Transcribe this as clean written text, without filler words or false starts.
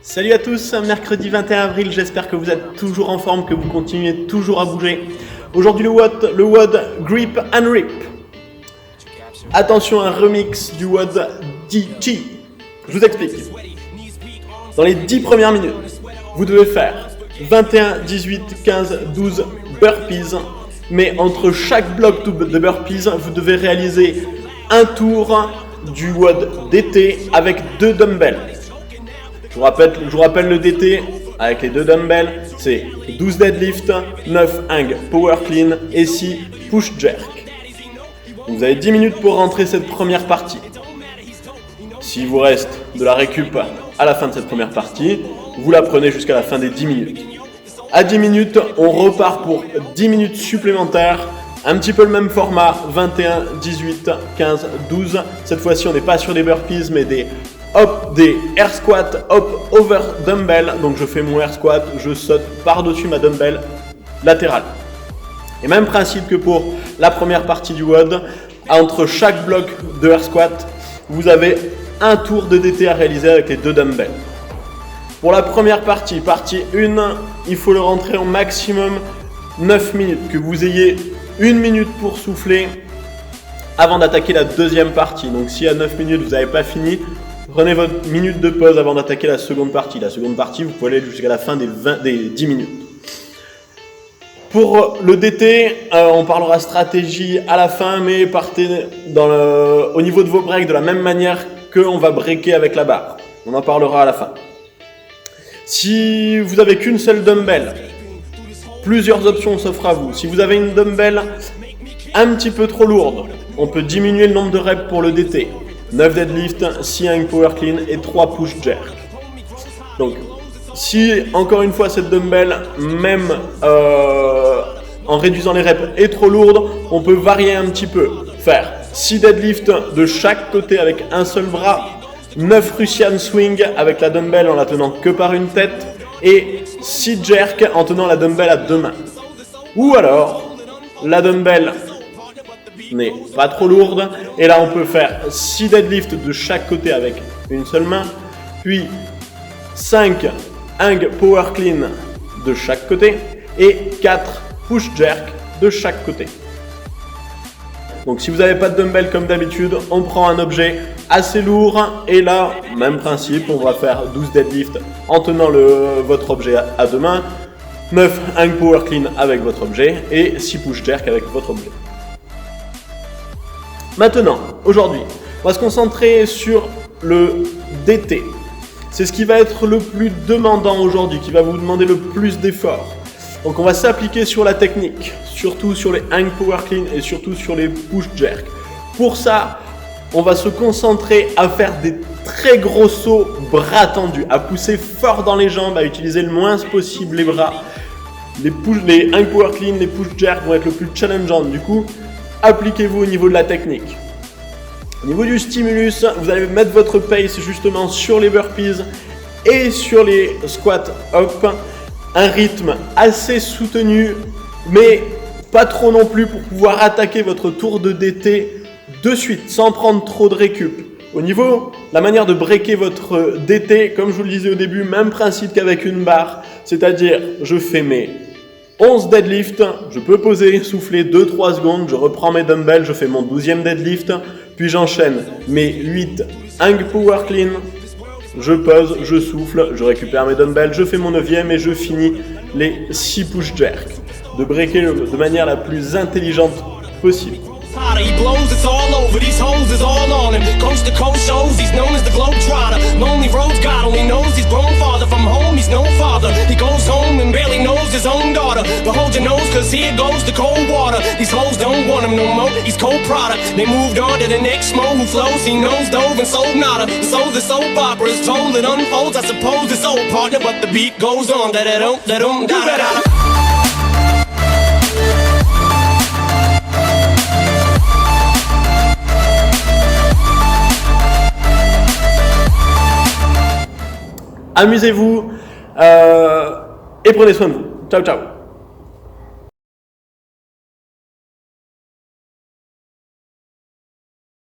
Salut à tous, mercredi 21 avril, j'espère que vous êtes toujours en forme, que vous continuez toujours à bouger. Aujourd'hui le WOD Grip and Rip. Attention, un remix du WOD DT. Je vous explique. Dans les 10 premières minutes, vous devez faire 21, 18, 15, 12 burpees. Mais entre chaque bloc de burpees, vous devez réaliser un tour du WOD DT avec 2 dumbbells. Je vous rappelle le DT avec les 2 dumbbells, c'est 12 deadlift, 9 hang power clean et 6 push jerk. Donc vous avez 10 minutes pour rentrer cette première partie. S'il vous reste de la récup à la fin de cette première partie, vous la prenez jusqu'à la fin des 10 minutes. À 10 minutes, on repart pour 10 minutes supplémentaires. Un petit peu le même format, 21, 18, 15, 12. Cette fois-ci, on n'est pas sur des burpees, mais des air squat, hop over dumbbell. Donc je fais mon air squat, je saute par-dessus ma dumbbell latérale. Et même principe que pour la première partie du WOD, entre chaque bloc de air squat, vous avez un tour de DT à réaliser avec les 2 dumbbells. Pour la première partie 1, il faut le rentrer en maximum 9 minutes, que vous ayez 1 minute pour souffler avant d'attaquer la deuxième partie. Donc si à 9 minutes vous n'avez pas fini, prenez votre minute de pause avant d'attaquer la seconde partie. La seconde partie, vous pouvez aller jusqu'à la fin des 10 minutes. Pour le DT, on parlera stratégie à la fin, mais partez au niveau de vos breaks de la même manière qu'on va breaker avec la barre. On en parlera à la fin. Si vous n'avez qu'une seule dumbbell, plusieurs options s'offrent à vous. Si vous avez une dumbbell un petit peu trop lourde, on peut diminuer le nombre de reps pour le DT. 9 deadlift, 6 hang power clean et 3 push jerk. Donc, si encore une fois cette dumbbell, même en réduisant les reps, est trop lourde, on peut varier un petit peu. Faire 6 deadlift de chaque côté avec un seul bras, 9 Russian swing avec la dumbbell en la tenant que par une tête et 6 jerk en tenant la dumbbell à 2 mains. Ou alors, la dumbbell n'est pas trop lourde et là on peut faire 6 deadlift de chaque côté avec une seule main, puis 5 hang power clean de chaque côté et 4 push jerk de chaque côté. Donc si vous n'avez pas de dumbbell comme d'habitude, on prend un objet assez lourd et là, même principe, on va faire 12 deadlift en tenant votre objet à 2 mains, 9 hang power clean avec votre objet et 6 push jerk avec votre objet. Maintenant, aujourd'hui, on va se concentrer sur le DT. C'est ce qui va être le plus demandant aujourd'hui, qui va vous demander le plus d'efforts. Donc on va s'appliquer sur la technique, surtout sur les hang power clean et surtout sur les push jerk. Pour ça, on va se concentrer à faire des très gros sauts bras tendus, à pousser fort dans les jambes, à utiliser le moins possible les bras. Les hang power clean, les push jerk vont être le plus challengeant. Du coup, appliquez-vous au niveau de la technique. Au niveau du stimulus, vous allez mettre votre pace justement sur les burpees et sur les squats up. Un rythme assez soutenu, mais pas trop non plus pour pouvoir attaquer votre tour de DT de suite, sans prendre trop de récup. Au niveau, la manière de breaker votre DT, comme je vous le disais au début, même principe qu'avec une barre, c'est-à-dire je fais mes 11 deadlift, je peux poser, souffler 2-3 secondes, je reprends mes dumbbells, je fais mon 12e deadlift, puis j'enchaîne mes 8 hang power clean, je pose, je souffle, je récupère mes dumbbells, je fais mon 9e et je finis les 6 push jerk. De breaker de manière la plus intelligente possible. He blows, it's all over, these hoes is all on him. Coast to coast shows, he's known as the Globetrotter. Lonely roads, God only knows he's grown farther from home, he's no father. He goes home and barely knows his own daughter. But hold your nose, cause here goes the cold water. These hoes don't want him no more, he's cold product. They moved on to the next mo who flows, he knows dove and sold nada. So the soap opera is told, it unfolds, I suppose it's old partner. But the beat goes on, da-da-dum-da-dum-da-da-da. Amusez-vous et prenez soin de vous. Ciao, ciao.